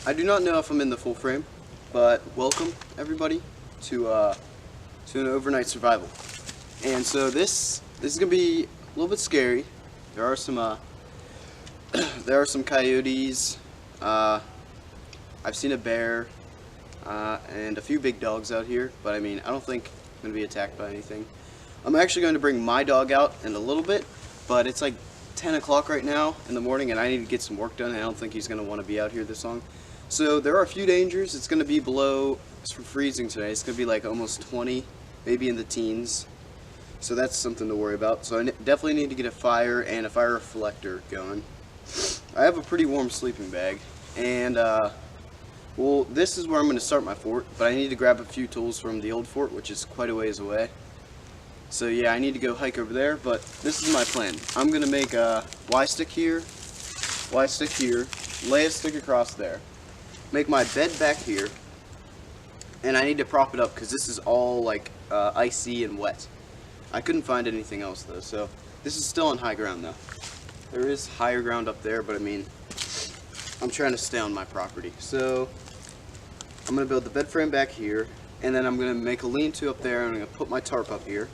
I do not know if I'm in the full frame, but welcome everybody to an overnight survival. And so this is gonna be a little bit scary. There are some there are some coyotes. I've seen a bear and a few big dogs out here, but I mean I don't think I'm gonna be attacked by anything. I'm actually going to bring my dog out in a little bit, but it's like 10 o'clock right now in the morning and I need to get some work done, and I don't think he's going to want to be out here this long. So there are a few dangers. It's going to be below freezing today. It's going to be like almost 20, maybe in the teens. So that's something to worry about. So I definitely need to get a fire and a fire reflector going. I have a pretty warm sleeping bag, and well, this is where I'm going to start my fort, but I need to grab a few tools from the old fort, which is quite a ways away. So yeah, I need to go hike over there, but this is my plan. I'm going to make a Y stick here, lay a stick across there, make my bed back here, and I need to prop it up because this is all like icy and wet. I couldn't find anything else though, so this is still on high ground though. There is higher ground up there, but I mean, I'm trying to stay on my property. So I'm going to build the bed frame back here, and then I'm going to make a lean-to up there, and I'm going to put my tarp up here.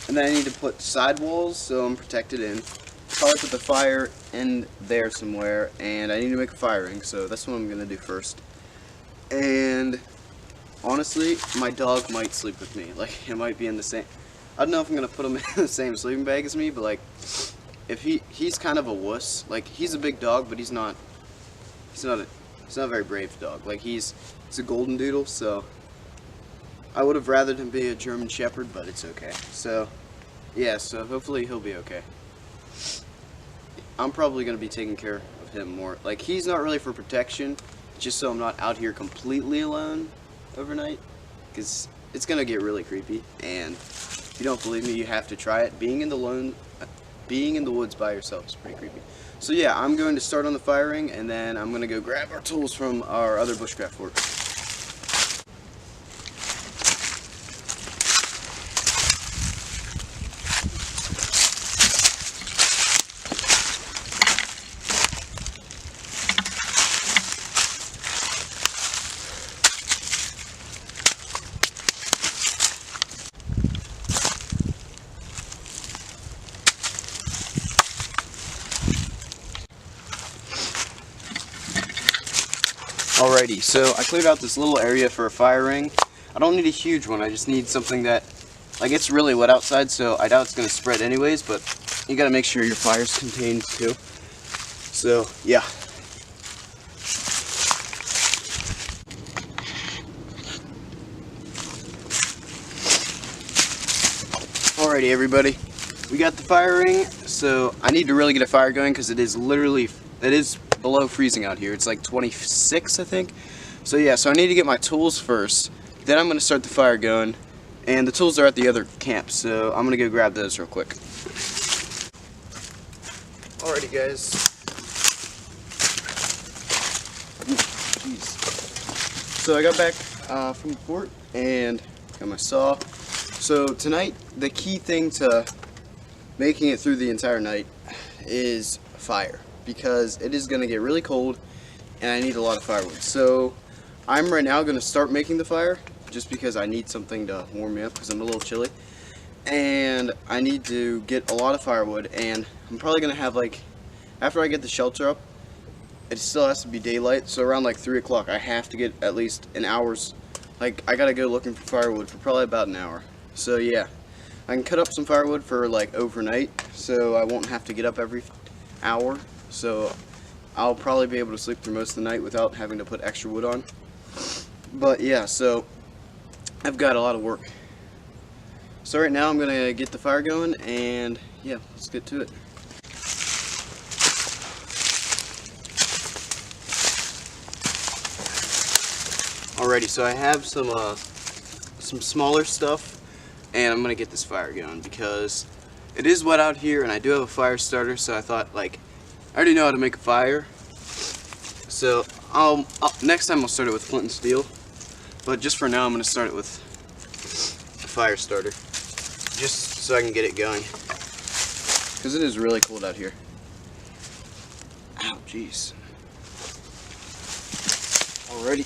And then I need to put side walls so I'm protected in. Probably put the fire in there somewhere, and I need to make a fire ring, so that's what I'm going to do first. And honestly, my dog might sleep with me. Like, it might be in the same... I don't know if I'm going to put him in the same sleeping bag as me, but like, if he's kind of a wuss. Like, he's a big dog, but he's not a very brave dog. Like, he's a golden doodle, so I would have rathered him be a German Shepherd, but it's okay. So, yeah, so hopefully he'll be okay. I'm probably going to be taking care of him more. Like, he's not really for protection, just so I'm not out here completely alone overnight, because it's going to get really creepy, and if you don't believe me, you have to try it. Being in the woods by yourself is pretty creepy. So yeah, I'm going to start on the firing, and then I'm going to go grab our tools from our other bushcraft fort. Alrighty, so I cleared out this little area for a fire ring. I don't need a huge one, I just need something that, like, it's really wet outside, so I doubt it's going to spread anyways, but you gotta make sure your fire's contained too. So, yeah. Alrighty everybody, we got the fire ring, so I need to really get a fire going because it is below freezing out here. It's like 26, I think. So yeah, so I need to get my tools first, then I'm going to start the fire going, and the tools are at the other camp, so I'm going to go grab those real quick. Alrighty guys. Jeez. So I got back from the fort and got my saw. So tonight, the key thing to making it through the entire night is fire, because it is going to get really cold and I need a lot of firewood. So I'm right now going to start making the fire just because I need something to warm me up because I'm a little chilly, and I need to get a lot of firewood, and I'm probably going to have, like, after I get the shelter up, it still has to be daylight, so around like 3 o'clock I have to get at least an hour's, like, I gotta go looking for firewood for probably about an hour. So yeah, I can cut up some firewood for like overnight, so I won't have to get up every hour, so I'll probably be able to sleep through most of the night without having to put extra wood on. But yeah, so I've got a lot of work. So right now I'm gonna get the fire going, and yeah, let's get to it. Alrighty, so I have some smaller stuff, and I'm gonna get this fire going because it is wet out here, and I do have a fire starter. So I thought, like, I already know how to make a fire. So next time I'll start it with flint and steel, but just for now I'm gonna start it with a fire starter, just so I can get it going, because it is really cold out here. Ow, jeez. Alrighty.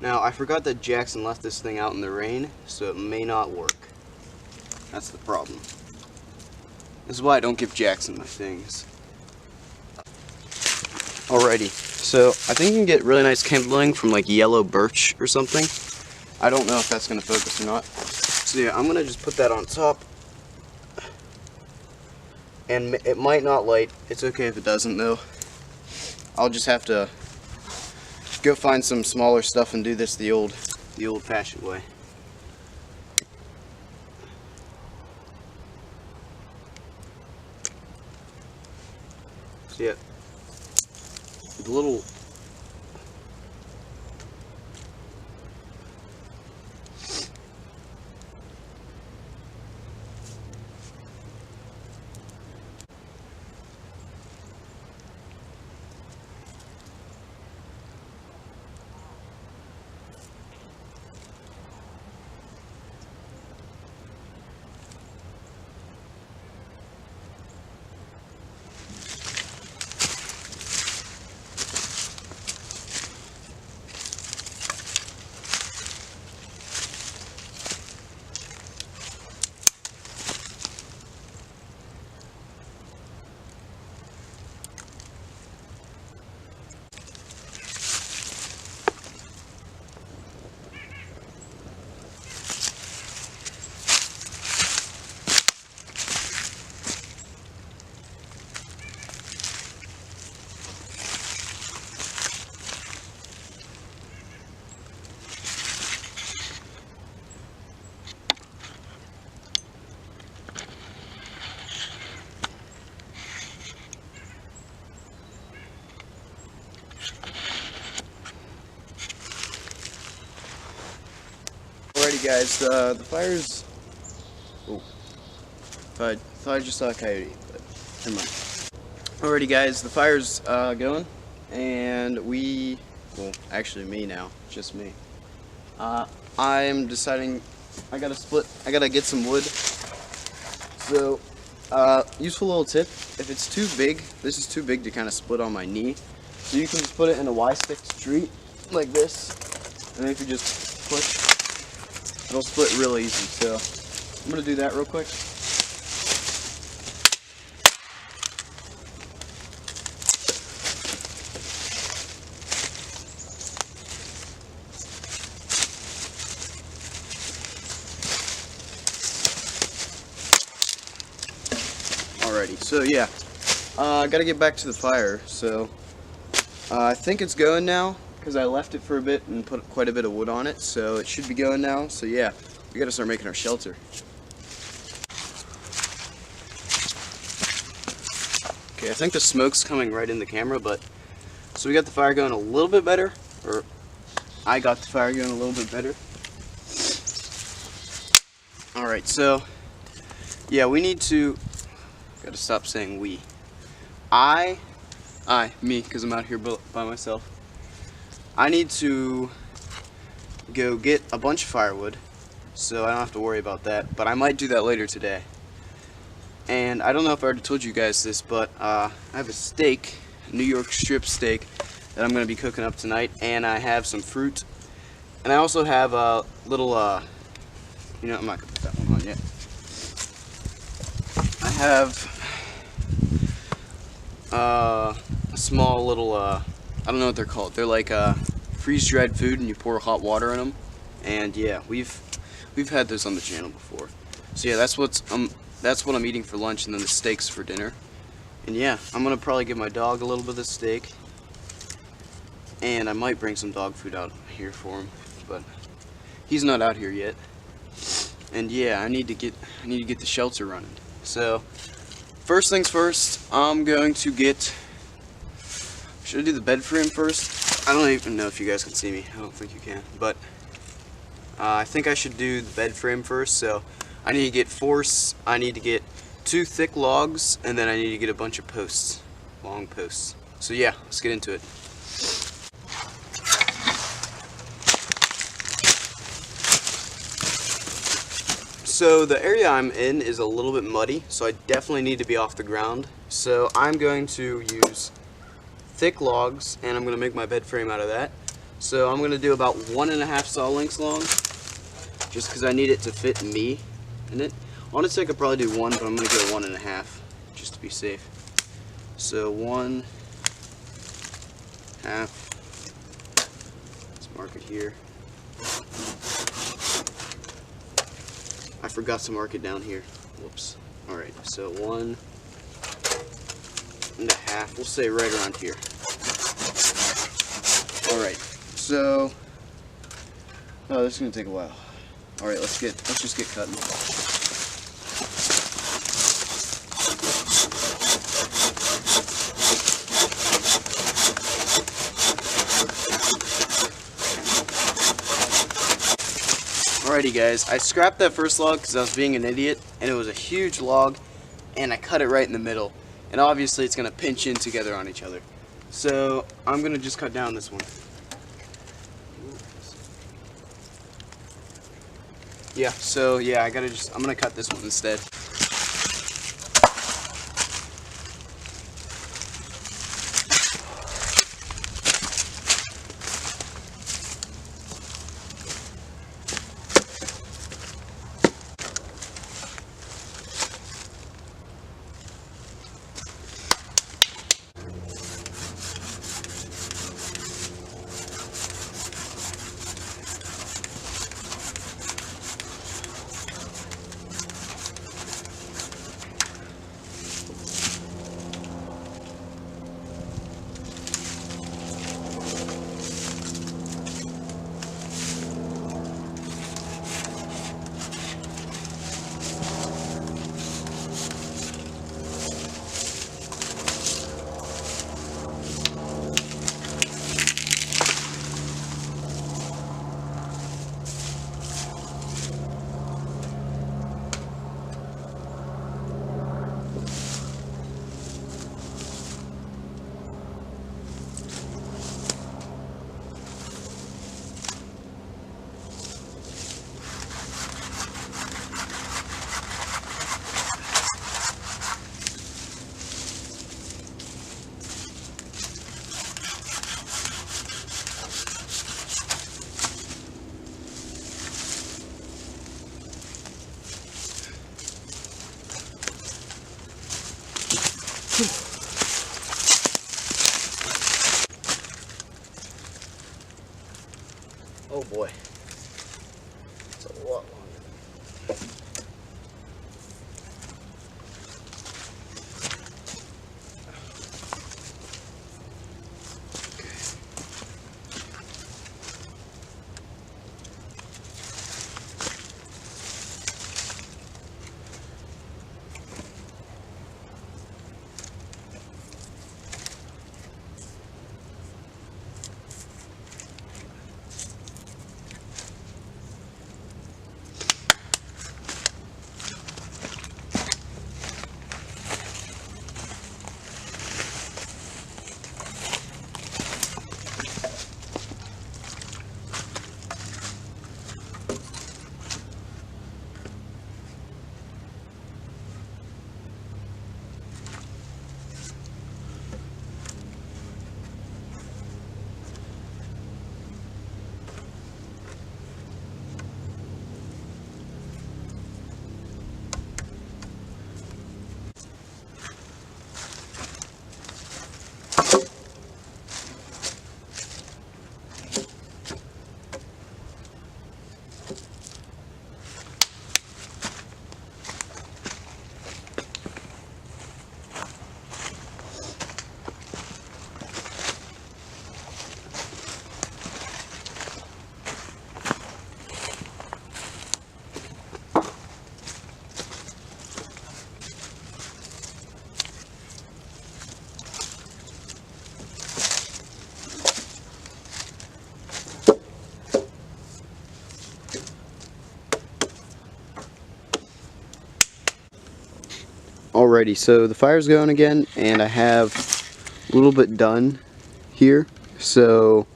Now, I forgot that Jackson left this thing out in the rain, so it may not work. That's the problem. This is why I don't give Jackson my things. Alrighty, so I think you can get really nice kindling from like yellow birch or something. I don't know if that's going to focus or not. So yeah, I'm going to just put that on top. And it might not light. It's okay if it doesn't though. I'll just have to go find some smaller stuff and do this the old-fashioned way. See it? The little Alrighty guys, the fire's... Oh, thought I just saw a coyote, but never mind. Alrighty guys, the fire's going, and well, actually me now, just me. I'm deciding I gotta get some wood. So, useful little tip, if it's too big, this is too big to kind of split on my knee, so you can just put it in a Y6 treat, like this, and then if you just push, it'll split real easy. So I'm gonna do that real quick. Alrighty, so yeah, I gotta get back to the fire. So I think it's going now, because I left it for a bit and put quite a bit of wood on it, so it should be going now. So yeah, we gotta start making our shelter. Okay, I think the smoke's coming right in the camera, but so we got the fire going a little bit better, or I got the fire going a little bit better. Alright, so yeah, we need to, gotta stop saying we. Me, because I'm out here by myself. I need to go get a bunch of firewood, so I don't have to worry about that, but I might do that later today. And I don't know if I already told you guys this, but I have a steak, a New York strip steak, that I'm going to be cooking up tonight, and I have some fruit, and I also have a little, you know, I'm not going to put that one on yet. I have a small little, I don't know what they're called. They're like freeze-dried food, and you pour hot water in them. And yeah, we've had those on the channel before. So yeah, that's what I'm eating for lunch, and then the steak's for dinner. And yeah, I'm gonna probably give my dog a little bit of steak, and I might bring some dog food out here for him, but he's not out here yet. And yeah, I need to get the shelter running. So first things first, I'm going to get. Should I do the bed frame first? I don't even know if you guys can see me. I don't think you can, but I think I should do the bed frame first. So I need to get I need to get 2 thick logs, and then I need to get a bunch of posts, long posts. So yeah, let's get into it. So the area I'm in is a little bit muddy, so I definitely need to be off the ground. So I'm going to use thick logs, and I'm going to make my bed frame out of that. So I'm going to do about 1.5 saw lengths long, just because I need it to fit me in it. Honestly, I could probably do 1, but I'm going to go 1.5, just to be safe. So 1.5. Let's mark it here. I forgot to mark it down here. Whoops. Alright, so 1.5. We'll say right around here. Alright, so this is gonna take a while. Alright, let's just get cutting. Alrighty guys, I scrapped that first log because I was being an idiot, and it was a huge log, and I cut it right in the middle, and obviously it's going to pinch in together on each other. So I'm going to just cut down this one. Yeah, so yeah, I'm going to cut this one instead. Oh boy, it's a lot longer. Alrighty, so the fire's going again, and I have a little bit done here. So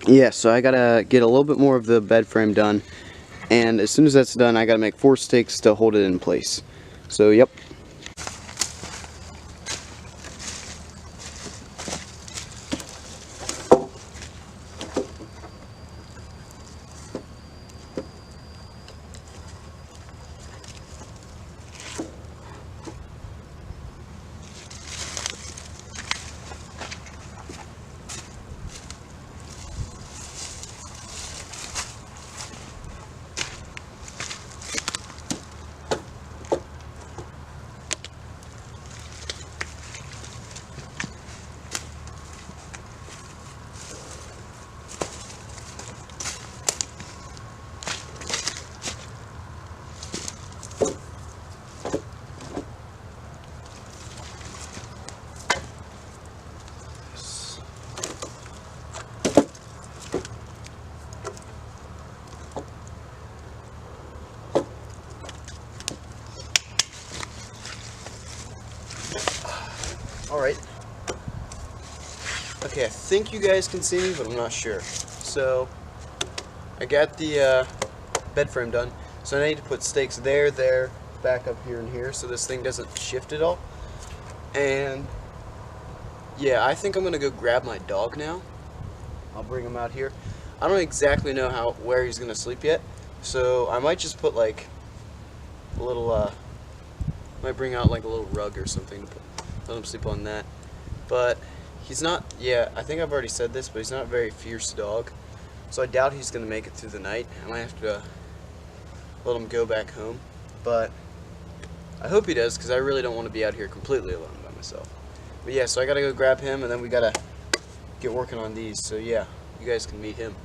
yeah, so I gotta get a little bit more of the bed frame done, and as soon as that's done, I gotta make 4 stakes to hold it in place. So yep. Alright. Okay, I think you guys can see me, but I'm not sure. So, I got the bed frame done. So I need to put stakes there, back up here and here, so this thing doesn't shift at all. And, yeah, I think I'm going to go grab my dog now. I'll bring him out here. I don't exactly know where he's going to sleep yet, so I might just put, like, a little, might bring out, like, a little rug or something to let him sleep on that. But he's not, yeah, I think I've already said this, but he's not a very fierce dog. So I doubt he's going to make it through the night. I might have to let him go back home. But I hope he does, because I really don't want to be out here completely alone by myself. But yeah, so I got to go grab him, and then we got to get working on these. So yeah, you guys can meet him.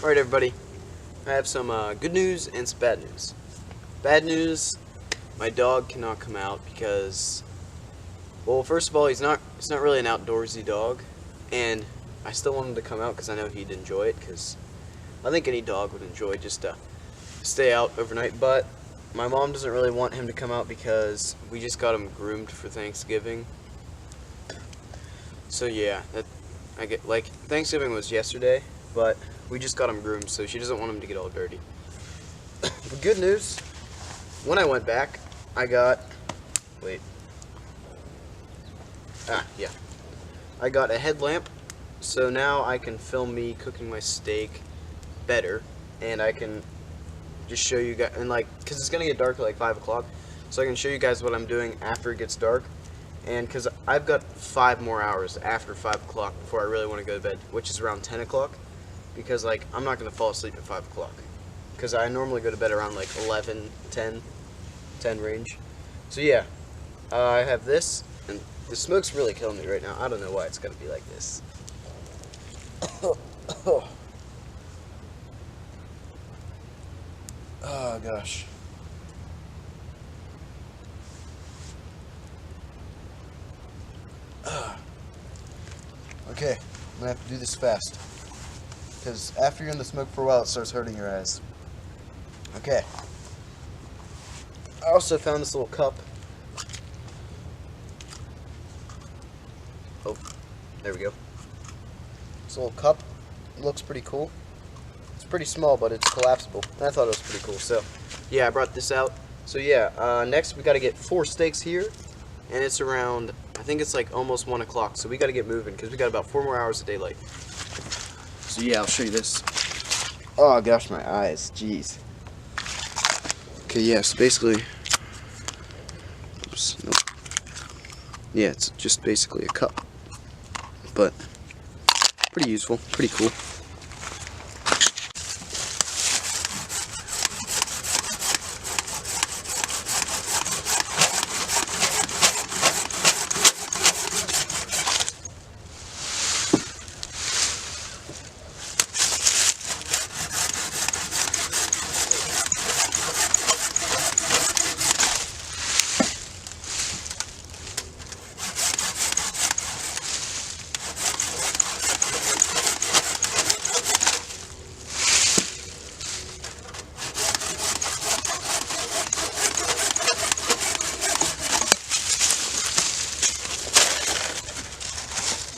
Alright everybody, I have some good news and some bad news. Bad news, my dog cannot come out because, well, first of all, he's not really an outdoorsy dog, and I still want him to come out because I know he'd enjoy it, because I think any dog would enjoy just to stay out overnight. But my mom doesn't really want him to come out because we just got him groomed for Thanksgiving. So yeah, Thanksgiving was yesterday, but we just got him groomed, so she doesn't want him to get all dirty. The good news, when I went back, I got, I got a headlamp, so now I can film me cooking my steak better, and I can just show you guys, and because it's gonna get dark at like 5 o'clock, so I can show you guys what I'm doing after it gets dark, and because I've got 5 more hours after 5 o'clock before I really want to go to bed, which is around 10 o'clock, because I'm not gonna fall asleep at 5 o'clock, because I normally go to bed around like 11, 10 range. So yeah, I have this, and the smoke's really killing me right now. I don't know why it's gotta be like this. Oh gosh. Okay, I'm gonna have to do this fast, because after you're in the smoke for a while, it starts hurting your eyes. Okay. I also found this little cup. Oh, there we go. This little cup looks pretty cool. It's pretty small, but it's collapsible. And I thought it was pretty cool. So, yeah, I brought this out. So, yeah, next we got to get 4 steaks here. And it's around, I think it's like almost 1 o'clock. So we got to get moving because we got about 4 more hours of daylight. So, yeah, I'll show you this. Oh, gosh, my eyes. Jeez. Okay, yeah, so basically, oops, nope. Yeah, it's just basically a cup, but pretty useful, pretty cool.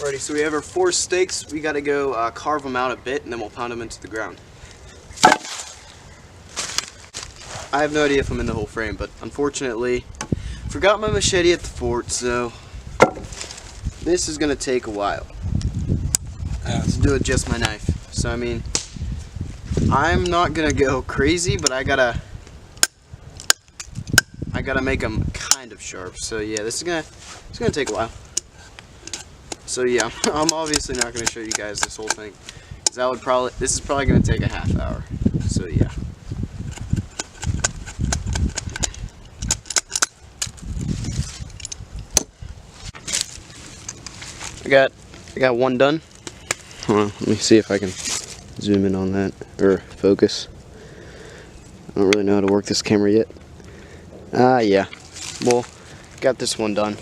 Alrighty, so we have our 4 steaks. We gotta go carve them out a bit, and then we'll pound them into the ground. I have no idea if I'm in the whole frame, but unfortunately, forgot my machete at the fort, so this is gonna take a while to do it just my knife. So I mean, I'm not gonna go crazy, but I gotta make them kind of sharp. So yeah, it's gonna take a while. So yeah, I'm obviously not gonna show you guys this whole thing, because this is probably gonna take a half hour. So yeah. I got one done. Hold on, let me see if I can zoom in on that, or focus. I don't really know how to work this camera yet. Yeah. Well, got this one done.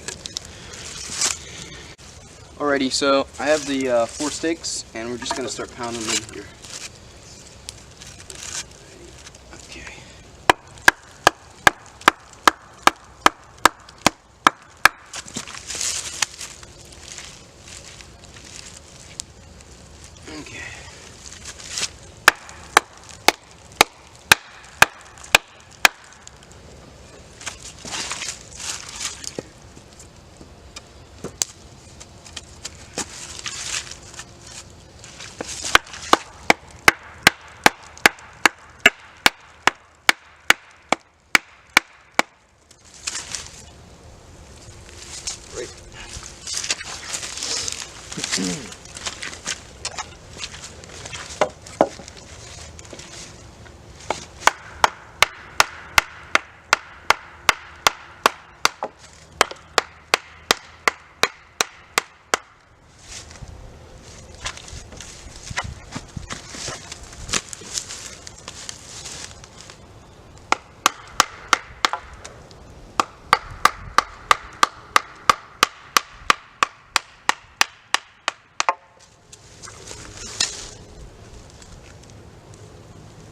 Alrighty, so I have the 4 steaks, and we're just gonna start pounding them in here. Okay. Okay. Great.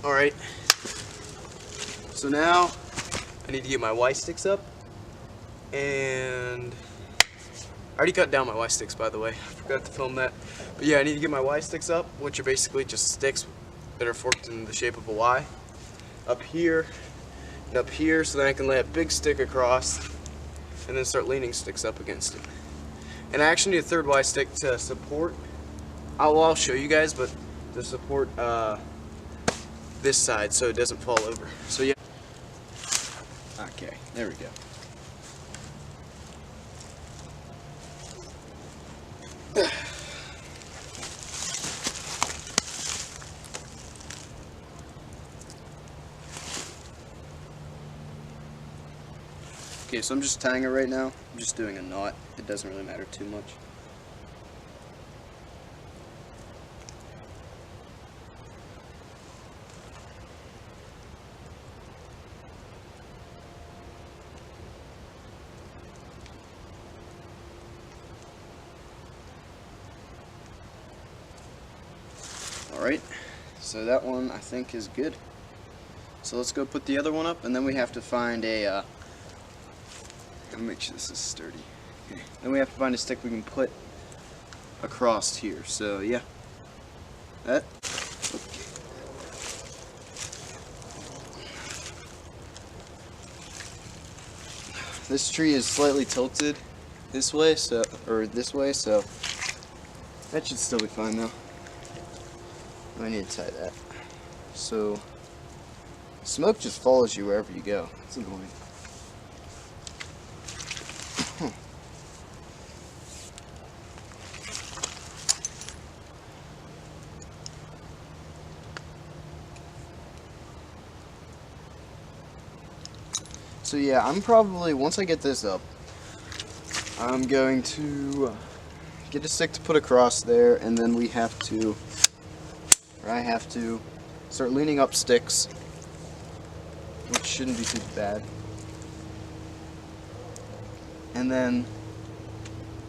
Alright, so now I need to get my Y sticks up, and I already cut down my Y sticks, by the way. I forgot to film that. But yeah, I need to get my Y sticks up, which are basically just sticks that are forked in the shape of a Y, up here and up here, so then I can lay a big stick across and then start leaning sticks up against it. And I actually need a third Y stick to support. I'll show you guys, but to support this side so it doesn't fall over. So yeah. Okay, there we go. Okay, so I'm just tying it right now. I'm just doing a knot. It doesn't really matter too much. Alright, so that one I think is good. So let's go put the other one up, and then we have to find a, gotta make sure this is sturdy. Okay. Then we have to find a stick we can put across here, so yeah. That. Okay. This tree is slightly tilted this way, so that should still be fine though. I need to tie that. So smoke just follows you wherever you go. It's annoying. So yeah, I'm probably, once I get this up, I'm going to get a stick to put across there, and then I have to start leaning up sticks, which shouldn't be too bad. And then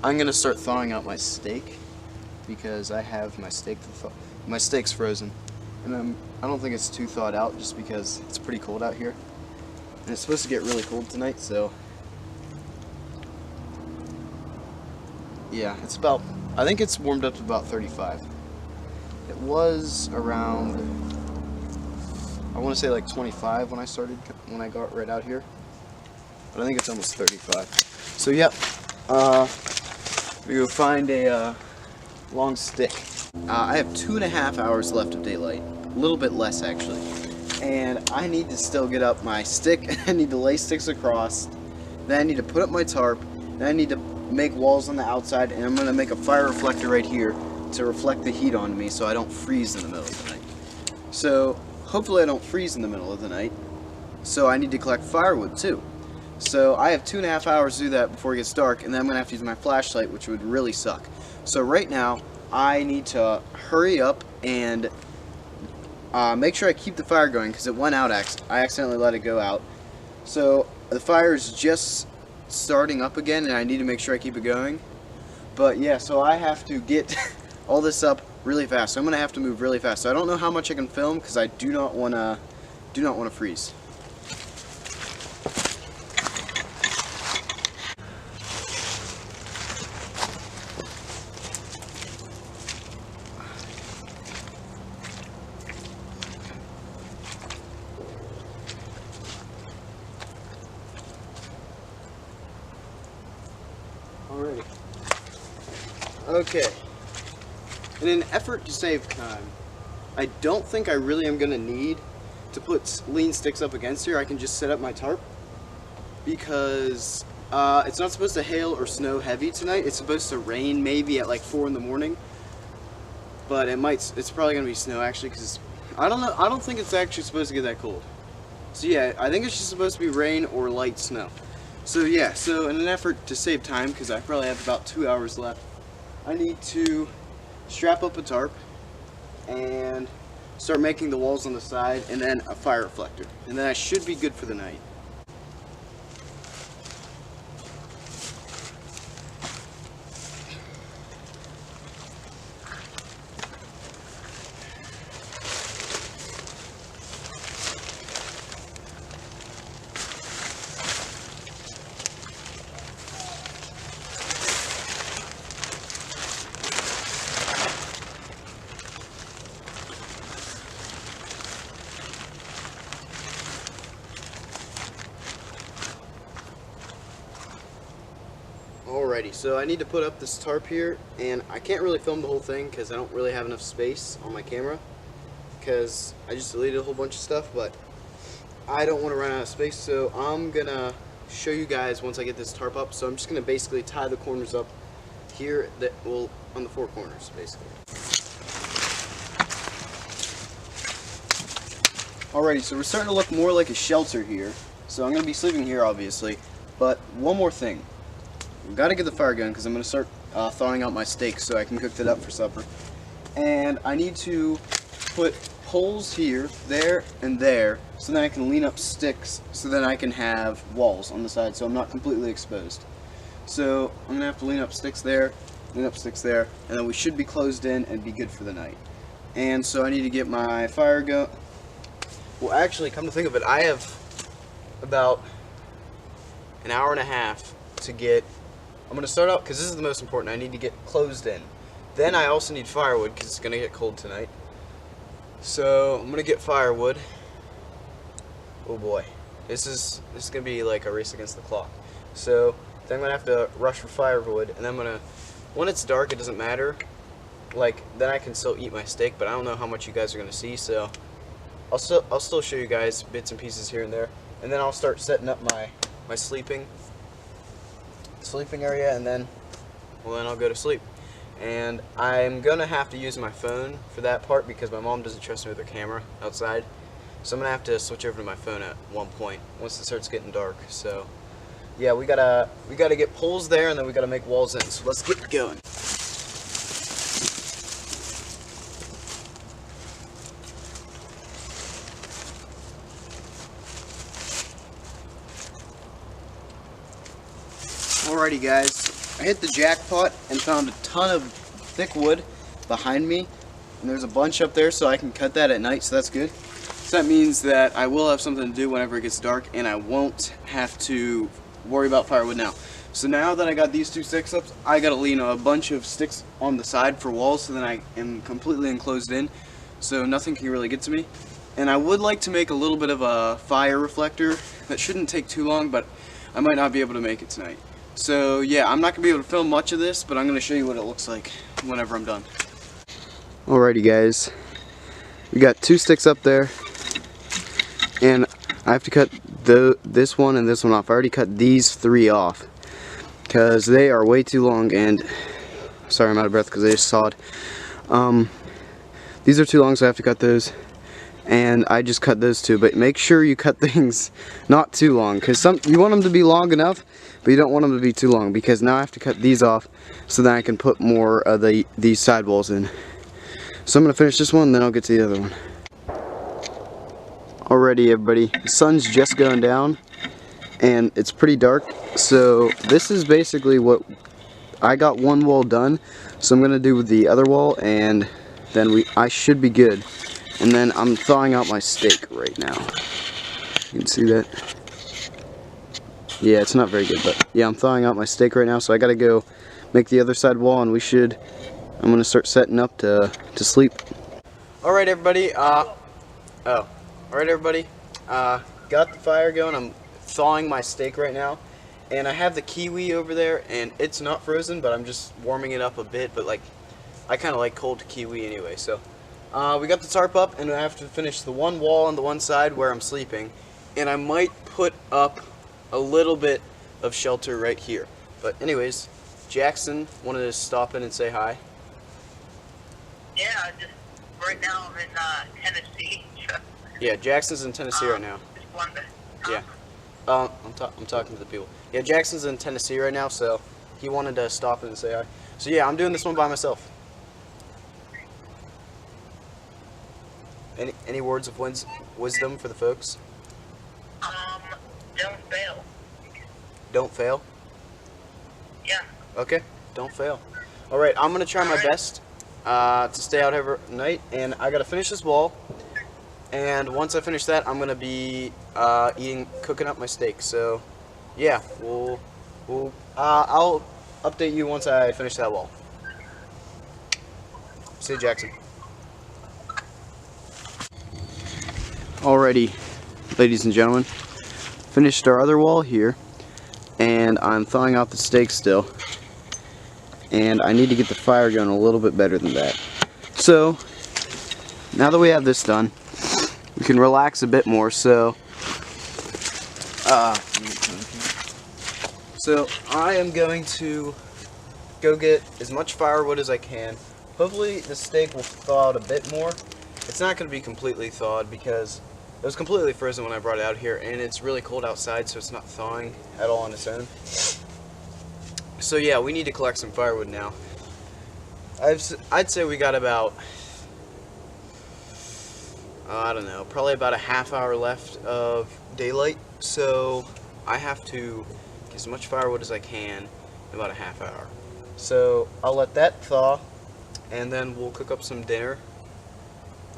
I'm gonna start thawing out my steak, because I have my steak's frozen, and I don't think it's too thawed out just because it's pretty cold out here, and it's supposed to get really cold tonight. So yeah, it's about I think it's warmed up to about 35. It was around, I want to say like 25 when I got right out here. But I think it's almost 35. So yep, we go find a long stick. I have 2.5 hours left of daylight, a little bit less actually. And I need to still get up my stick, I need to lay sticks across, then I need to put up my tarp, then I need to make walls on the outside, and I'm going to make a fire reflector right here to reflect the heat on me so I don't freeze in the middle of the night. So hopefully I don't freeze in the middle of the night, so I need to collect firewood too. So I have 2.5 hours to do that before it gets dark, and then I'm going to have to use my flashlight, which would really suck. So right now I need to hurry up and make sure I keep the fire going because it went out. I accidentally let it go out. So the fire is just starting up again, and I need to make sure I keep it going. But yeah, so I have to get all this up really fast. So I'm gonna have to move really fast. So I don't know how much I can film because I do not wanna freeze. Alrighty. Okay. In an effort to save time, I don't think I really am going to need to put lean sticks up against here. I can just set up my tarp because it's not supposed to hail or snow heavy tonight. It's supposed to rain maybe at like 4 in the morning, but it's probably going to be snow actually because I don't know. I don't think it's actually supposed to get that cold. So yeah, I think it's just supposed to be rain or light snow. So yeah, so in an effort to save time, because I probably have about 2 hours left, I need to strap up a tarp and start making the walls on the side and then a fire reflector. And then I should be good for the night. Alrighty, so I need to put up this tarp here, and I can't really film the whole thing because I don't really have enough space on my camera because I just deleted a whole bunch of stuff, but I don't want to run out of space, so I'm gonna show you guys once I get this tarp up. So I'm just gonna basically tie the corners up here on the 4 corners basically. Alrighty, so we're starting to look more like a shelter here, so I'm gonna be sleeping here obviously, but one more thing. I've got to get the fire going because I'm going to start thawing out my steaks so I can cook that up for supper. And I need to put poles here, there, and there so then I can lean up sticks so then I can have walls on the side so I'm not completely exposed. So I'm going to have to lean up sticks there, and then we should be closed in and be good for the night. And so I need to get my fire going. Well, actually, come to think of it, I have about an hour and a half to get. I'm going to start out because this is the most important. I need to get closed in. Then I also need firewood because it's going to get cold tonight. So I'm going to get firewood. Oh boy, this is going to be like a race against the clock. So then I'm going to have to rush for firewood, and then I'm going to, when it's dark, it doesn't matter. Like then I can still eat my steak, but I don't know how much you guys are going to see. So I'll still show you guys bits and pieces here and there, and then I'll start setting up my sleeping area, and then I'll go to sleep. And I'm gonna have to use my phone for that part because my mom doesn't trust me with her camera outside, so I'm gonna have to switch over to my phone at one point once it starts getting dark. So yeah, we gotta get poles there, and then we gotta make walls in, so let's get going. Alrighty guys, I hit the jackpot and found a ton of thick wood behind me, and there's a bunch up there so I can cut that at night, so that's good. So that means that I will have something to do whenever it gets dark, and I won't have to worry about firewood now. So now that I got these 2 sticks up, I gotta lean a bunch of sticks on the side for walls, so then I am completely enclosed in, so nothing can really get to me. And I would like to make a little bit of a fire reflector. That shouldn't take too long, but I might not be able to make it tonight. So yeah, I'm not gonna be able to film much of this, but I'm gonna show you what it looks like whenever I'm done. Alrighty guys, we got 2 sticks up there, and I have to cut this one and this one off. I already cut these 3 off because they are way too long, and sorry I'm out of breath because I just sawed. These are too long, so I have to cut those, and I just cut those 2. But make sure you cut things not too long, because you want them to be long enough, but you don't want them to be too long, because now I have to cut these off so then I can put more of these sidewalls in. So I'm going to finish this one, then I'll get to the other one. Alrighty everybody, the sun's just going down and it's pretty dark, so this is basically what I got. One wall done, so I'm going to do with the other wall, and then I should be good. And then I'm thawing out my steak right now. You can see that. Yeah, it's not very good, but yeah, I'm thawing out my steak right now, so I got to go make the other side wall, and I'm going to start setting up to sleep. Alright everybody, got the fire going. I'm thawing my steak right now, and I have the kiwi over there, and it's not frozen, but I'm just warming it up a bit. But like, I kind of like cold kiwi anyway. So we got the tarp up, and I have to finish the one wall on the one side where I'm sleeping, and I might put up a little bit of shelter right here. But anyways, Jackson wanted to stop in and say hi. Yeah, just right now I'm in Tennessee. Yeah, Jackson's in Tennessee right now. Just wanted to, Yeah. I'm talking to the people. Yeah, Jackson's in Tennessee right now, so he wanted to stop in and say hi. So yeah, I'm doing this one by myself. Any words of wisdom for the folks? don't fail. Don't fail? Yeah. Okay, don't fail. Alright, I'm going to try my best to stay out every night, and I got to finish this wall. And once I finish that, I'm gonna be cooking up my steak. So, yeah, I'll update you once I finish that wall. See you, Jackson. Alrighty, ladies and gentlemen, finished our other wall here, and I'm thawing out the steak still. And I need to get the fire going a little bit better than that. So, now that we have this done, we can relax a bit more. So I am going to go get as much firewood as I can. Hopefully the steak will thaw out a bit more. It's not going to be completely thawed because it was completely frozen when I brought it out here, and it's really cold outside, so it's not thawing at all on its own. So yeah, we need to collect some firewood now. I'd say we got about, I don't know, probably about a half hour left of daylight, so I have to get as much firewood as I can in about a half hour. So I'll let that thaw, and then we'll cook up some dinner.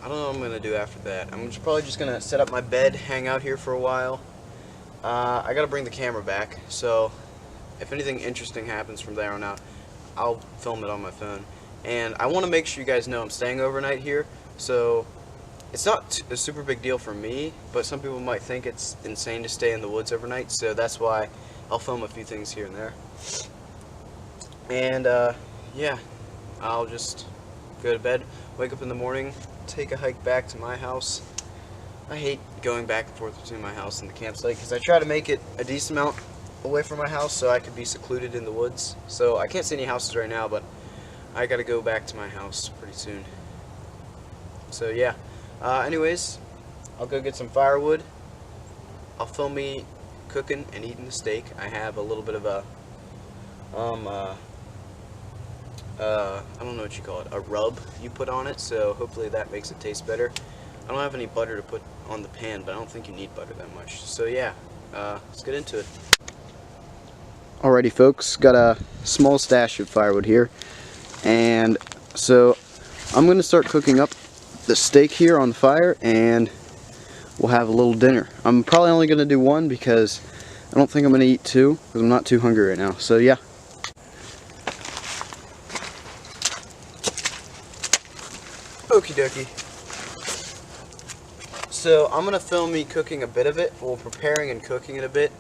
I don't know what I'm going to do after that. I'm probably just going to set up my bed, hang out here for a while. I got to bring the camera back, so if anything interesting happens from there on out, I'll film it on my phone. And I want to make sure you guys know I'm staying overnight here, so it's not a super big deal for me, but some people might think it's insane to stay in the woods overnight, so that's why I'll film a few things here and there. And yeah, I'll just go to bed, wake up in the morning, take a hike back to my house. I hate going back and forth between my house and the campsite because I try to make it a decent amount away from my house so I could be secluded in the woods. So I can't see any houses right now, but I gotta go back to my house pretty soon. So yeah, anyways, I'll go get some firewood. I'll film me cooking and eating the steak. I have a little bit of a I don't know what you call it, a rub you put on it, so hopefully that makes it taste better. I don't have any butter to put on the pan, but I don't think you need butter that much. So yeah, let's get into it. Alrighty folks, got a small stash of firewood here, and so I'm going to start cooking up the steak here on the fire, and we'll have a little dinner. I'm probably only going to do one because I don't think I'm gonna eat two because I'm not too hungry right now. So yeah. Okie dokie. So I'm gonna film me cooking a bit of it, well, preparing and cooking it a bit.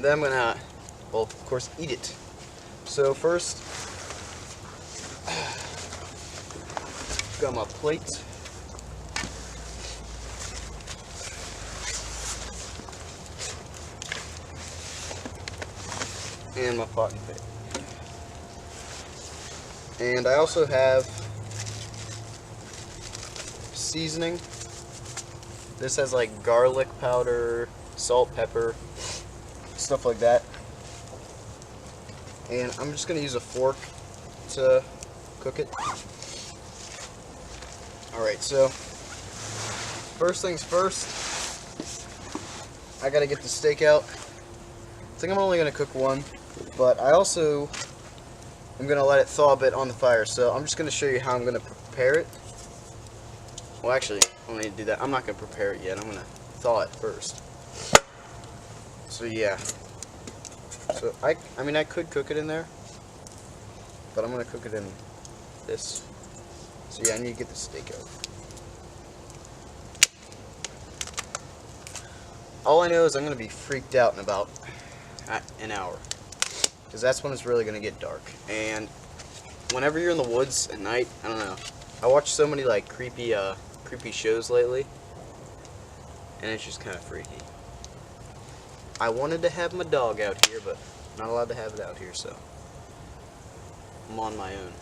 Then I'm gonna, well, of course, eat it. So first, got my plate. And my pot and pan. And I also have seasoning. This has like garlic powder, salt, pepper, stuff like that. And I'm just gonna use a fork to cook it. Alright, so first things first, I gotta get the steak out. I think I'm only gonna cook one, but I also am gonna let it thaw a bit on the fire. So I'm just gonna show you how I'm gonna prepare it. Well, actually, I don't need to do that. I'm not gonna prepare it yet. I'm gonna thaw it first. So yeah. So I mean I could cook it in there, but I'm gonna cook it in this. So yeah, I need to get the steak out. All I know is I'm gonna be freaked out in about an hour, because that's when it's really gonna get dark. And whenever you're in the woods at night, I don't know. I watch so many like creepy shows lately, and it's just kind of freaky. I wanted to have my dog out here, but I'm not allowed to have it out here, so I'm on my own.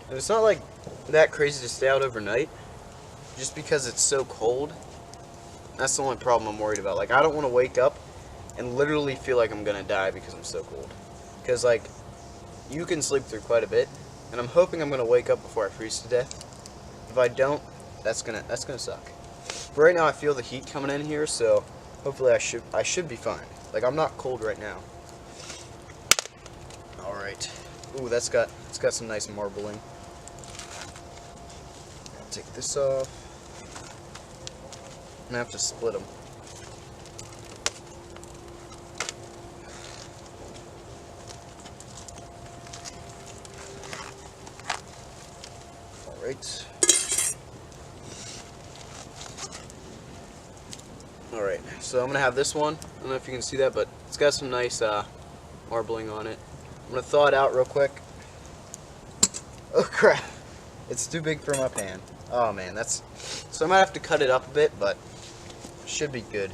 And it's not like that crazy to stay out overnight, just because it's so cold. That's the only problem I'm worried about. Like, I don't want to wake up and literally feel like I'm gonna die because I'm so cold. Because like, you can sleep through quite a bit, and I'm hoping I'm gonna wake up before I freeze to death. If I don't, that's gonna suck. But right now I feel the heat coming in here, so hopefully I should be fine. Like, I'm not cold right now. All right. Ooh, it's got some nice marbling. Take this off. I'm gonna have to split them. All right. All right. So I'm gonna have this one. I don't know if you can see that, but it's got some nice marbling on it. I'm gonna thaw it out real quick. Oh crap! It's too big for my pan. Oh man, so I might have to cut it up a bit, but should be good.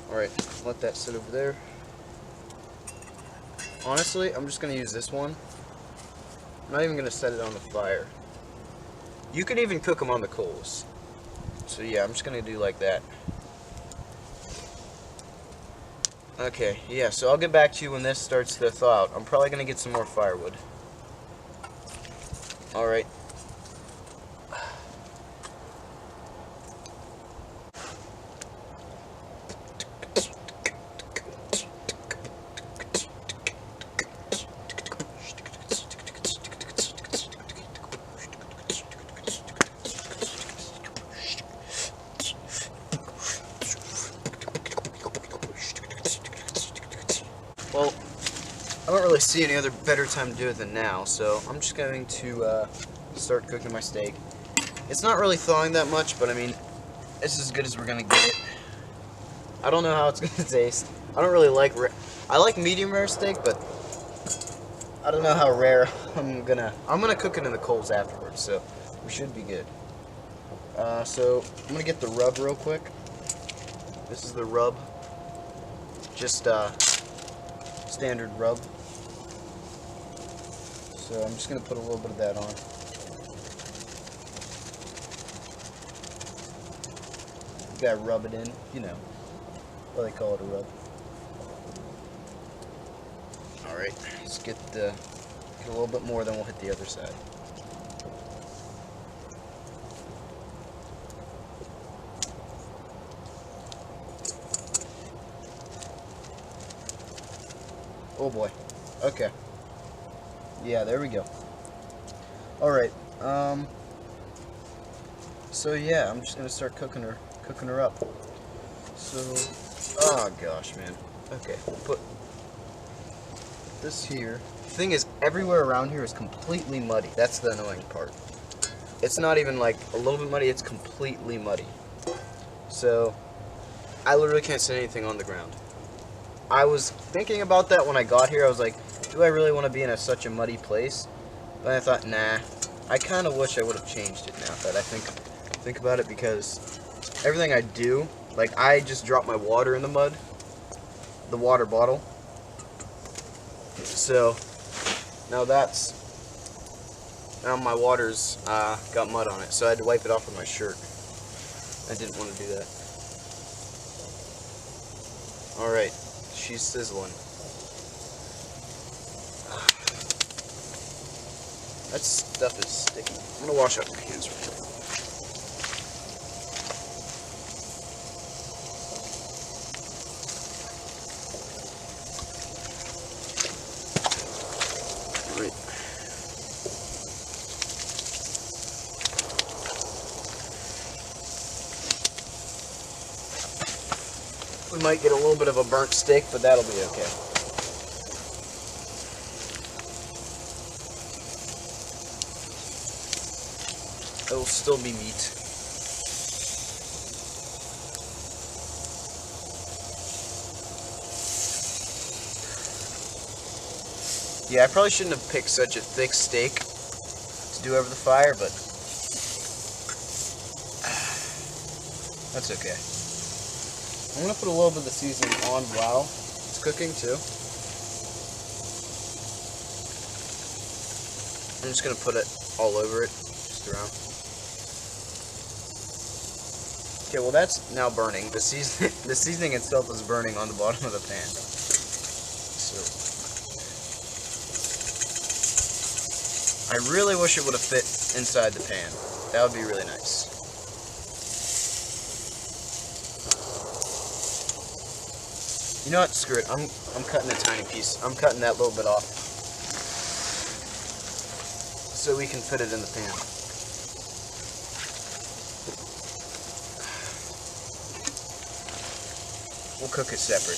Alright, let that sit over there. Honestly, I'm just gonna use this one. I'm not even gonna set it on the fire. You can even cook them on the coals. So yeah, I'm just gonna do like that. Okay, yeah, so I'll get back to you when this starts to thaw out. I'm probably gonna get some more firewood. Alright. Well, I don't really see any other better time to do it than now, so I'm just going to start cooking my steak. It's not really thawing that much, but I mean, it's as good as we're gonna get it. I don't know how it's gonna taste. I don't really like I like medium rare steak, but I don't know how rare I'm gonna cook it in the coals afterwards, so we should be good. So I'm gonna get the rub real quick. This is the rub. Just standard rub. So I'm just going to put a little bit of that on. You gotta rub it in, you know, what they call it, a rub. Alright, let's get a little bit more, then we'll hit the other side. Oh boy. Okay. Yeah, there we go. Alright, so yeah, I'm just gonna start cooking her up. So So, oh gosh, man. Okay, we'll put this here. The thing is, everywhere around here is completely muddy. That's the annoying part. It's not even like a little bit muddy, it's completely muddy. So, I literally can't sit anything on the ground. I was thinking about that when I got here. I was like, do I really want to be in such a muddy place? But I thought, nah. I kind of wish I would have changed it now that I think about it, because everything I do, like I just drop my water in the mud, the water bottle. So now now my water's got mud on it, so I had to wipe it off with my shirt. I didn't want to do that. Alright, she's sizzling. That stuff is sticky. I'm gonna wash out my hands real quick. Alright. We might get a little bit of a burnt steak, but that'll be okay. It'll still be meat. Yeah, I probably shouldn't have picked such a thick steak to do over the fire, but that's okay. I'm gonna put a little bit of the seasoning on while it's cooking too. I'm just gonna put it all over it, just around. Okay, well that's now burning. The seasoning itself is burning on the bottom of the pan. So I really wish it would have fit inside the pan. That would be really nice. You know what? Screw it. I'm cutting a tiny piece. I'm cutting that little bit off so we can fit it in the pan. We'll cook it separate.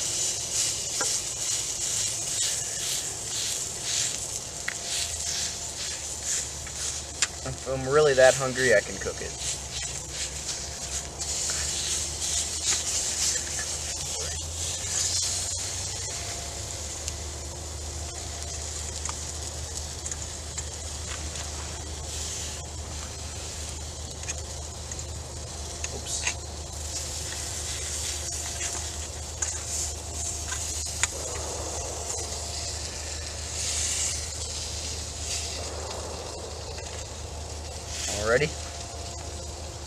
If I'm really that hungry, I can cook it. Ready?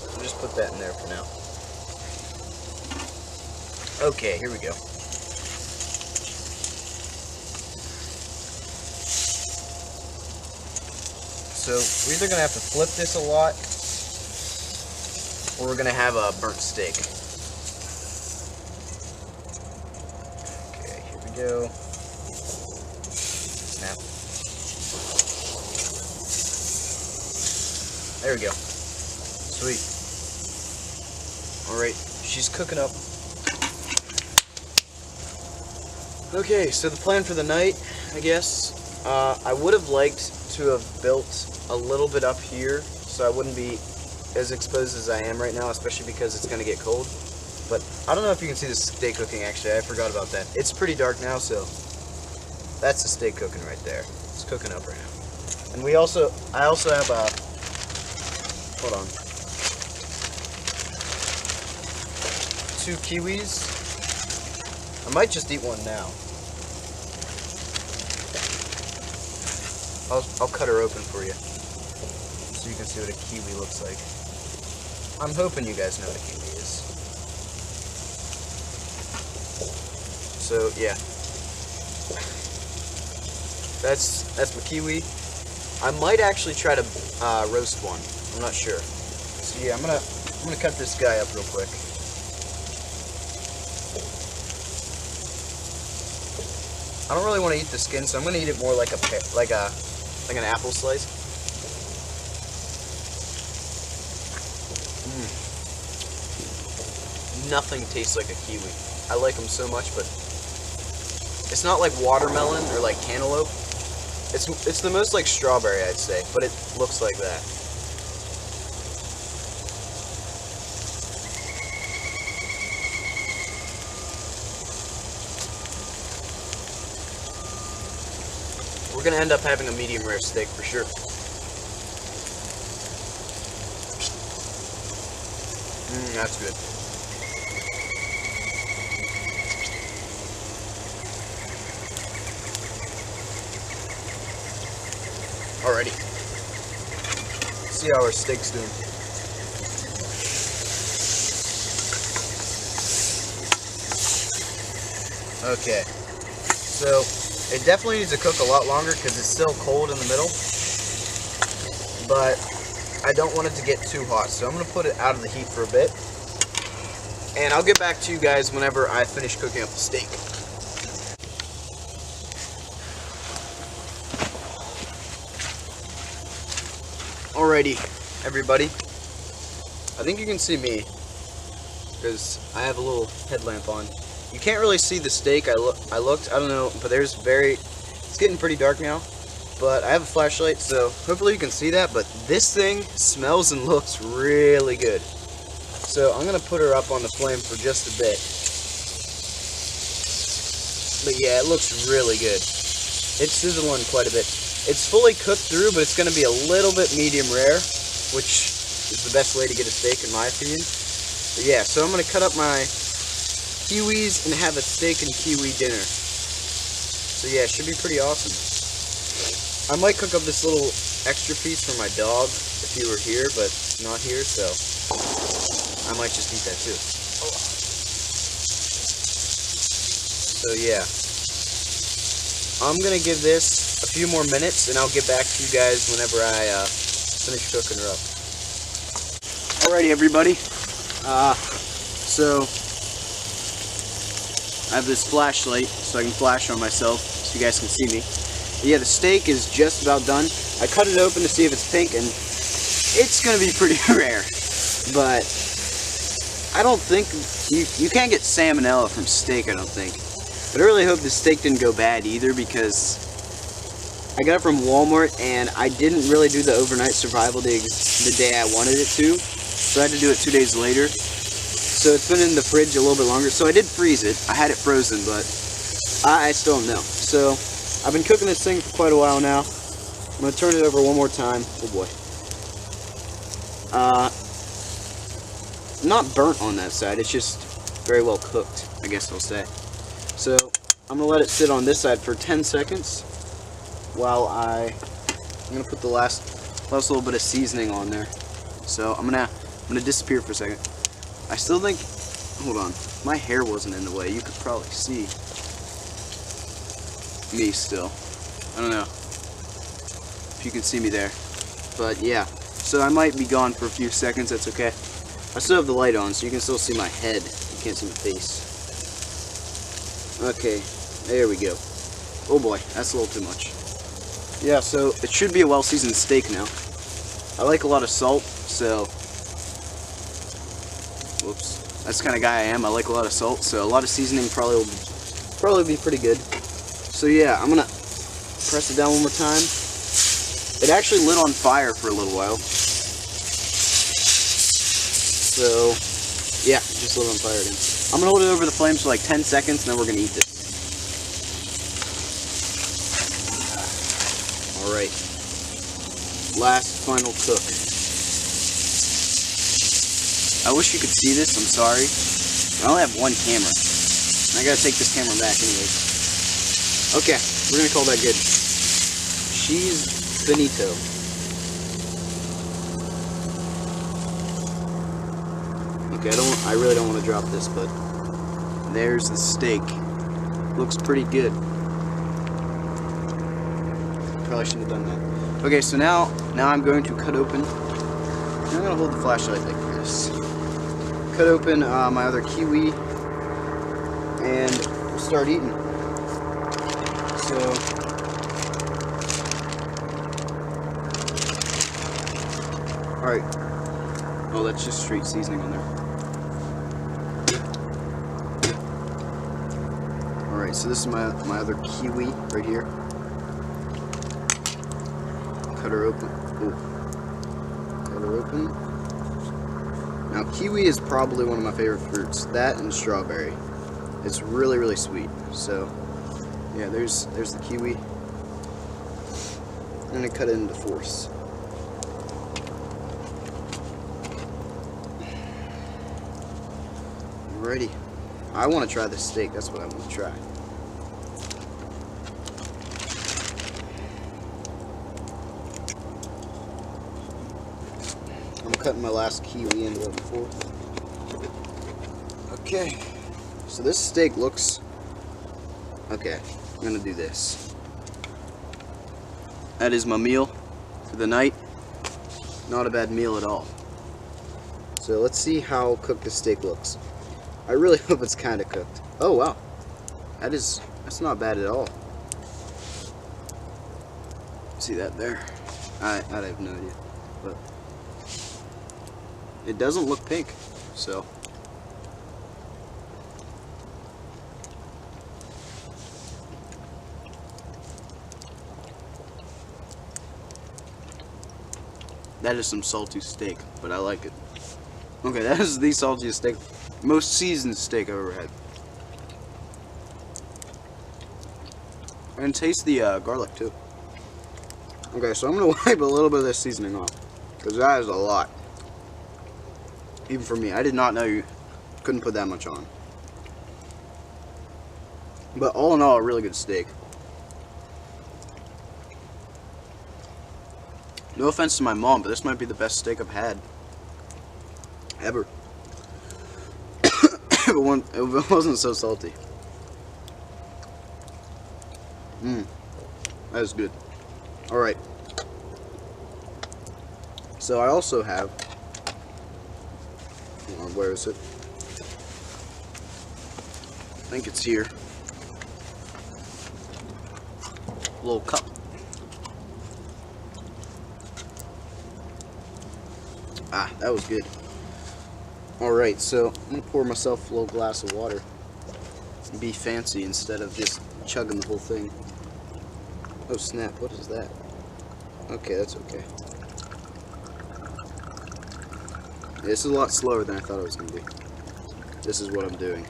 We'll just put that in there for now. Okay, here we go. So we're either gonna have to flip this a lot, or we're gonna have a burnt steak. Okay, here we go. Snap. There we go. Sweet. Alright, she's cooking up. Okay, so the plan for the night, I guess, I would have liked to have built a little bit up here so I wouldn't be as exposed as I am right now, especially because it's going to get cold. But I don't know if you can see the steak cooking, actually. I forgot about that. It's pretty dark now, so that's the steak cooking right there. It's cooking up right now. And I also have a... Hold on. 2 kiwis. I might just eat one now. I'll cut her open for you, so you can see what a kiwi looks like. I'm hoping you guys know what a kiwi is. So yeah, that's my kiwi. I might actually try to roast one. I'm not sure. So yeah, I'm gonna cut this guy up real quick. I don't really want to eat the skin, so I'm gonna eat it more like an apple slice. nothing tastes like a kiwi. I like them so much, but it's not like watermelon or like cantaloupe. It's the most like strawberry, I'd say, but it looks like that. We're gonna end up having a medium rare steak for sure. That's good. Alrighty. Let's see how our steak's doing. Okay. So, it definitely needs to cook a lot longer because it's still cold in the middle. But I don't want it to get too hot, so I'm going to put it out of the heat for a bit. And I'll get back to you guys whenever I finish cooking up the steak. Alrighty, everybody. I think you can see me because I have a little headlamp on. You can't really see the steak. I looked, I don't know, but it's getting pretty dark now. But I have a flashlight, so hopefully you can see that. But this thing smells and looks really good. So I'm gonna put her up on the flame for just a bit. But yeah, it looks really good. It's sizzling quite a bit. It's fully cooked through, but it's gonna be a little bit medium rare, which is the best way to get a steak in my opinion. But yeah, so I'm gonna cut up my kiwis and have a steak and kiwi dinner. So yeah, it should be pretty awesome. I might cook up this little extra piece for my dog if he were here, but not here, so I might just eat that too. So yeah, I'm gonna give this a few more minutes and I'll get back to you guys whenever I finish cooking her up. Alrighty, everybody. So I have this flashlight so I can flash on myself so you guys can see me. Yeah, the steak is just about done. I cut it open to see if it's pink, and it's gonna be pretty rare. But I don't think you can't get salmonella from steak, I don't think. But I really hope the steak didn't go bad either, because I got it from Walmart and I didn't really do the overnight survival the day I wanted it to. So I had to do it 2 days later. So it's been in the fridge a little bit longer. So I did freeze it. I had it frozen, but I still don't know. So I've been cooking this thing for quite a while now. I'm going to turn it over one more time. Oh boy. Not burnt on that side. It's just very well cooked, I guess I'll say. So I'm going to let it sit on this side for 10 seconds while I'm going to put the last little bit of seasoning on there. So I'm going to disappear for a second. I still think, hold on, my hair wasn't in the way. You could probably see me still. I don't know if you can see me there, but yeah, so I might be gone for a few seconds. That's okay. I still have the light on, so you can still see my head. You can't see my face. Okay, there we go. Oh boy, that's a little too much. Yeah, so it should be a well-seasoned steak now. I like a lot of salt, so whoops, that's the kind of guy I am. I like a lot of salt, so a lot of seasoning probably be pretty good. So yeah, I'm gonna press it down one more time. It actually lit on fire for a little while. So yeah, it just lit on fire again. I'm gonna hold it over the flames for like 10 seconds, and then we're gonna eat this. All right, last final cook. I wish you could see this. I'm sorry. I only have one camera. I gotta take this camera back anyways. Okay, we're gonna call that good. She's finito. Okay, I really don't want to drop this, but there's the steak. Looks pretty good. Probably shouldn't have done that. Okay, so now I'm going to cut open. I'm gonna hold the flashlight like this. Cut open my other kiwi and start eating. So alright. Oh, that's just straight seasoning on there. Alright, so this is my other kiwi right here. Cut her open. Ooh. Cut her open. Now, kiwi is probably one of my favorite fruits. That and strawberry. It's really, really sweet. So, yeah, there's the kiwi. I'm gonna cut it into fourths. Alrighty. I want to try this steak. That's what I want to try. I'm cutting my last kiwi into a fourth. Okay. So this steak looks... Okay. I'm going to do this. That is my meal for the night. Not a bad meal at all. So let's see how cooked the steak looks. I really hope it's kind of cooked. Oh wow, that's not bad at all. See that there? I have no idea, but it doesn't look pink, so. That is some salty steak, but I like it. Okay, that is the saltiest steak, most seasoned steak I've ever had. And taste the garlic too. Okay, so I'm gonna wipe a little bit of this seasoning off, because that is a lot. Even for me, I did not know you couldn't put that much on. But all in all, a really good steak. No offense to my mom, but this might be the best steak I've had ever. If it wasn't so salty. That is good. Alright. So I also have... Hold on, where is it? I think it's here. A little cup. Ah, that was good. Alright, so I'm going to pour myself a little glass of water. Be fancy instead of just chugging the whole thing. Oh snap, what is that? Okay, that's okay. Yeah, this is a lot slower than I thought it was going to be. This is what I'm doing.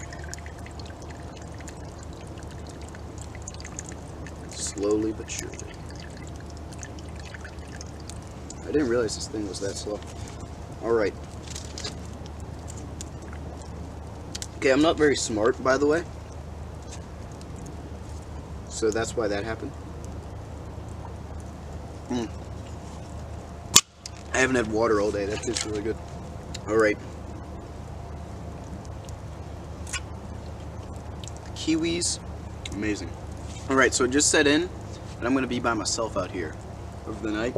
Slowly but surely. I didn't realize this thing was that slow. Alright. Okay, I'm not very smart, by the way. So that's why that happened. I haven't had water all day. That tastes really good. Alright. Kiwis. Amazing. Alright, so it just set in, and I'm going to be by myself out here over the night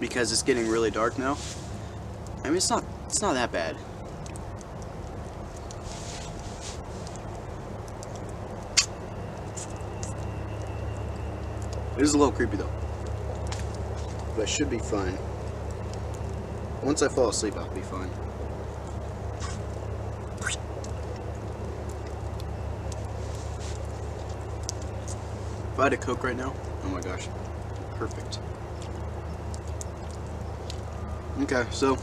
because it's getting really dark now. I mean, it's not that bad. It is a little creepy though, but I should be fine. Once I fall asleep, I'll be fine. If I had a Coke right now, oh my gosh, perfect. Okay, so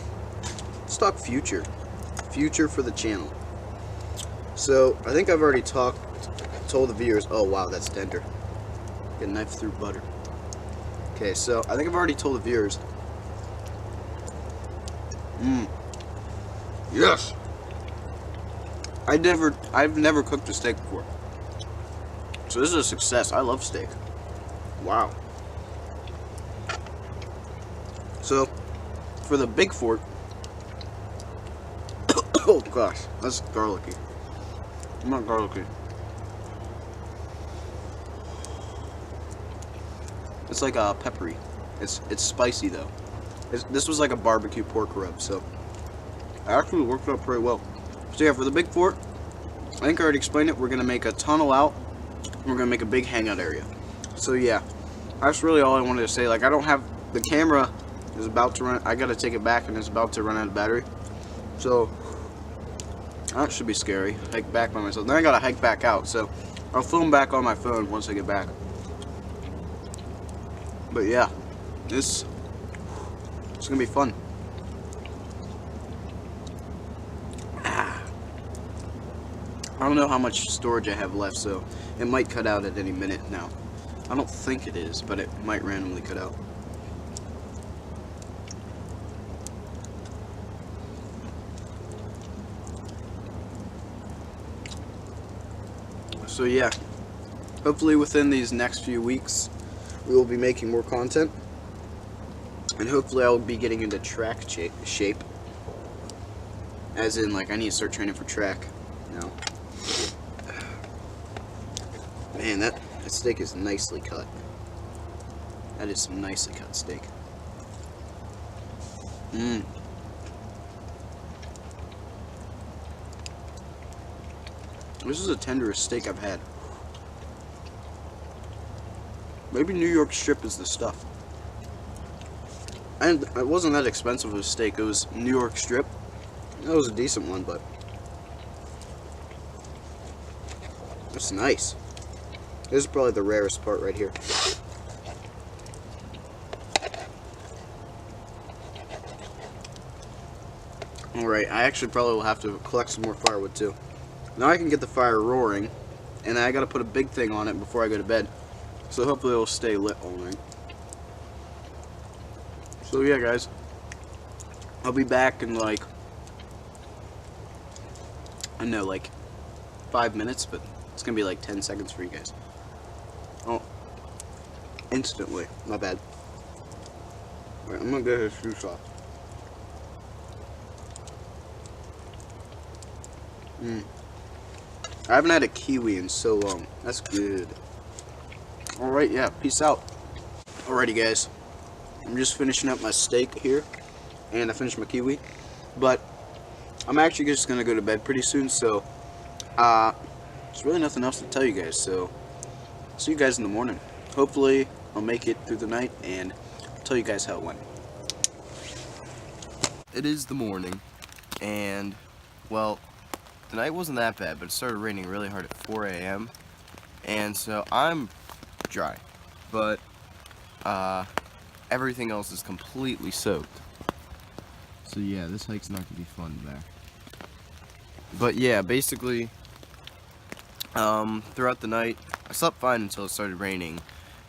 let's talk future for the channel. So I think I've already told the viewers. Oh wow, that's tender. Get a knife through butter. Okay, so I think I've already told the viewers. Yes. I've never cooked a steak before, so this is a success. I love steak. Wow. So for the big fork. Oh gosh, that's garlicky. Not garlicky. It's like peppery. It's spicy though. This was like a barbecue pork rub, so it actually worked out pretty well. So yeah, for the big fork, I think I already explained it. We're gonna make a tunnel out. We're gonna make a big hangout area. So yeah, that's really all I wanted to say. Like, I don't have the camera is about to run. I gotta take it back, and it's about to run out of battery. So that should be scary. Hike back by myself. Then I gotta hike back out. So I'll film back on my phone once I get back. But yeah, it's gonna be fun. I don't know how much storage I have left, so it might cut out at any minute now. I don't think it is, but it might randomly cut out. So yeah, hopefully within these next few weeks we will be making more content, and hopefully I'll be getting into track shape, as in like I need to start training for track now. Man, that steak is nicely cut. That is some nicely cut steak. This is the tenderest steak I've had. Maybe New York strip is the stuff. And it wasn't that expensive of a steak. It was New York strip. That was a decent one, but it's nice. This is probably the rarest part right here. Alright, I actually probably will have to collect some more firewood too. Now I can get the fire roaring, and I gotta put a big thing on it before I go to bed. So hopefully it'll stay lit all night. So yeah, guys, I'll be back in like, I know, like 5 minutes, but it's gonna be like 10 seconds for you guys. Oh, instantly, my bad. Alright, I'm gonna get his shoes off. I haven't had a kiwi in so long. That's good. Alright, yeah, peace out. Alrighty, guys. I'm just finishing up my steak here, and I finished my kiwi. But I'm actually just gonna go to bed pretty soon, so there's really nothing else to tell you guys. So see you guys in the morning. Hopefully I'll make it through the night, and I'll tell you guys how it went. It is the morning, and well, the night wasn't that bad, but it started raining really hard at 4 a.m. and so I'm dry, but everything else is completely soaked. So yeah, this hike's not gonna be fun back. But yeah, basically, throughout the night, I slept fine until it started raining.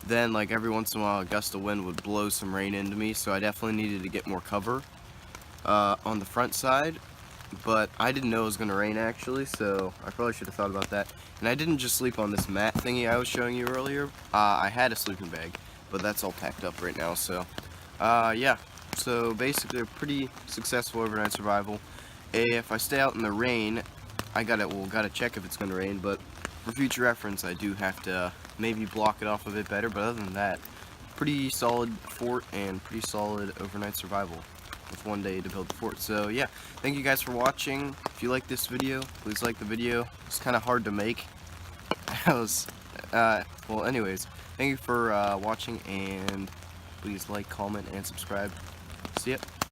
Then, like, every once in a while, a gust of wind would blow some rain into me, so I definitely needed to get more cover on the front side. But I didn't know it was going to rain, actually, so I probably should have thought about that. And I didn't just sleep on this mat thingy I was showing you earlier. I had a sleeping bag, but that's all packed up right now, so yeah. So basically a pretty successful overnight survival. If I stay out in the rain, I gotta check if it's going to rain, but for future reference I do have to maybe block it off a bit better. But other than that, pretty solid fort and pretty solid overnight survival with 1 day to build the fort. So yeah, thank you guys for watching. If you like this video, please like the video. It's kind of hard to make. Well, anyways, thank you for watching, and please like, comment, and subscribe. See ya.